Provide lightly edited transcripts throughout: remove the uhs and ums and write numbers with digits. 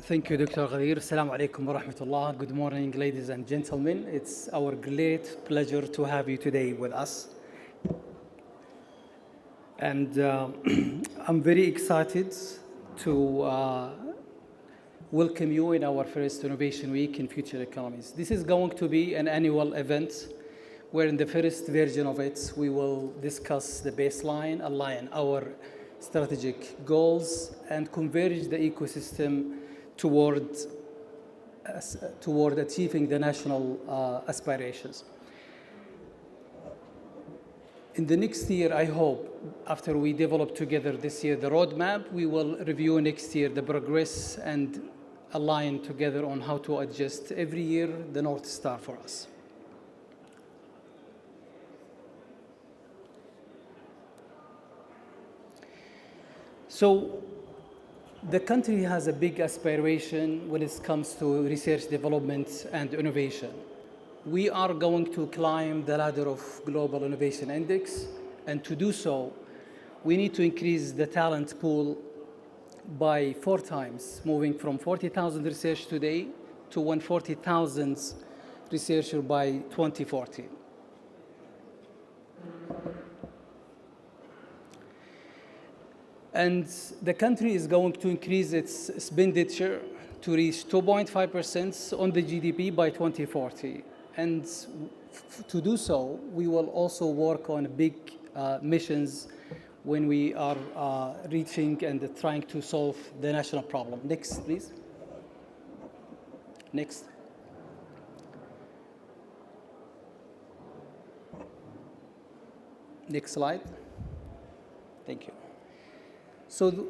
Thank you, Dr. Ghadir. Assalamu alaikum wa rahmatullah. Good morning, ladies and gentlemen. It's our great pleasure to have you today with us. And I'm very excited to welcome you in our first Innovation Week in Future Economies. This is going to be an annual event where in the first version of it, we will discuss the baseline, align our strategic goals, and converge the ecosystem toward achieving the national aspirations. In the next year, I hope, after we develop together this year the roadmap, we will review next year the progress and align together on how to adjust every year the North Star for us. So the country has a big aspiration when it comes to research, development, and innovation. We are going to climb the ladder of Global Innovation Index, and to do so, we need to increase the talent pool by 4 times, moving from 40,000 research today to 140,000 researchers by 2040. And the country is going to increase its expenditure to reach 2.5% on the GDP by 2040. And to do so, we will also work on big missions when we are reaching and trying to solve the national problem. Next, please. Next. Next slide. Thank you. So the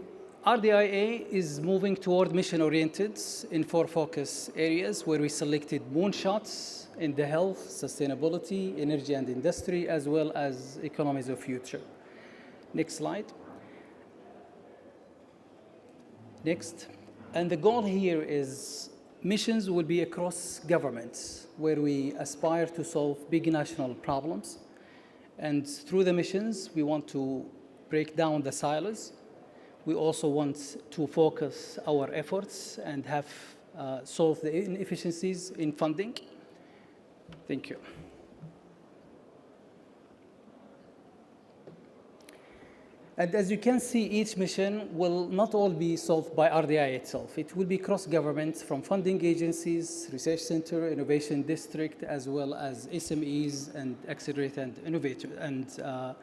RDIA is moving toward mission-oriented in 4 focus areas where we selected moonshots in the health, sustainability, energy and industry, as well as economies of future. Next slide. Next. And the goal here is missions will be across governments where we aspire to solve big national problems. And through the missions, we want to break down the silos. We also want to focus our efforts and have solve the inefficiencies in funding. Thank you. And as you can see, each mission will not all be solved by RDI itself. It will be cross-government from funding agencies, research center, innovation district, as well as SMEs and accelerator and innovator and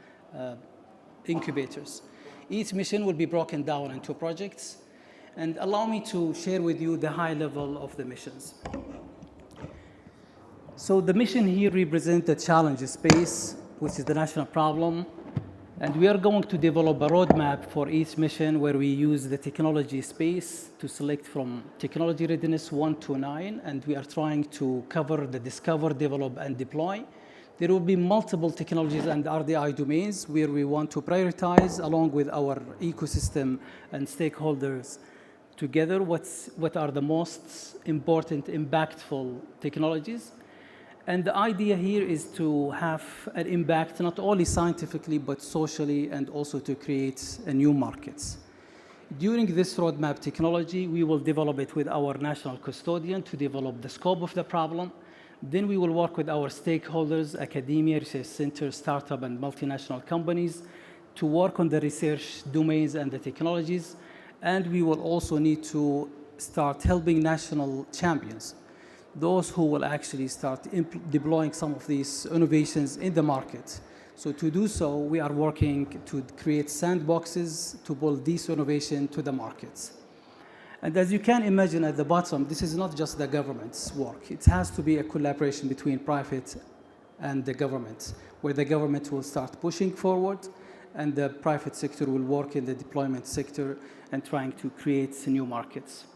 incubators. Each mission will be broken down into projects, and allow me to share with you the high level of the missions. So the mission here represents the challenge space, which is the national problem, and we are going to develop a roadmap for each mission where we use the technology space to select from technology readiness 1 to 9, and we are trying to cover the discover, develop, and deploy. There will be multiple technologies and RDI domains where we want to prioritize along with our ecosystem and stakeholders together what are the most important, impactful technologies. And the idea here is to have an impact not only scientifically but socially, and also to create a new markets. During this roadmap technology, we will develop it with our national custodian to develop the scope of the problem. Then we will work with our stakeholders, academia, research centers, startup, and multinational companies to work on the research domains and the technologies. And we will also need to start helping national champions, those who will actually start deploying some of these innovations in the market. So to do so, we are working to create sandboxes to build this innovation to the markets. And as you can imagine at the bottom, this is not just the government's work. It has to be a collaboration between private and the government, where the government will start pushing forward and the private sector will work in the deployment sector and trying to create new markets.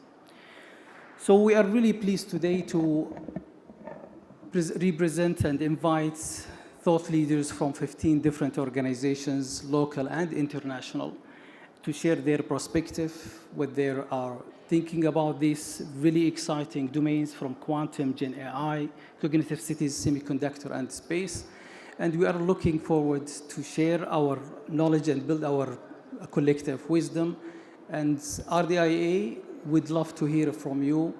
So we are really pleased today to represent and invite thought leaders from 15 different organizations, local and international, to share their perspective, what they are thinking about these really exciting domains from quantum, Gen AI, cognitive cities, semiconductor, and space. And we are looking forward to share our knowledge and build our collective wisdom. And RDIA we'd love to hear from you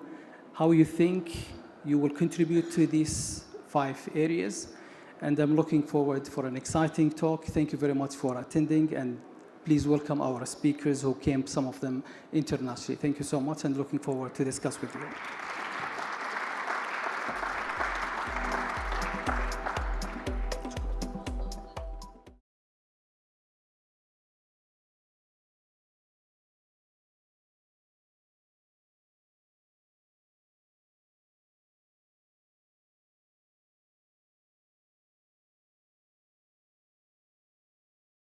how you think you will contribute to these 5 areas. And I'm looking forward for an exciting talk. Thank you very much for attending, and please welcome our speakers who came, some of them internationally. Thank you so much, and looking forward to discuss with you.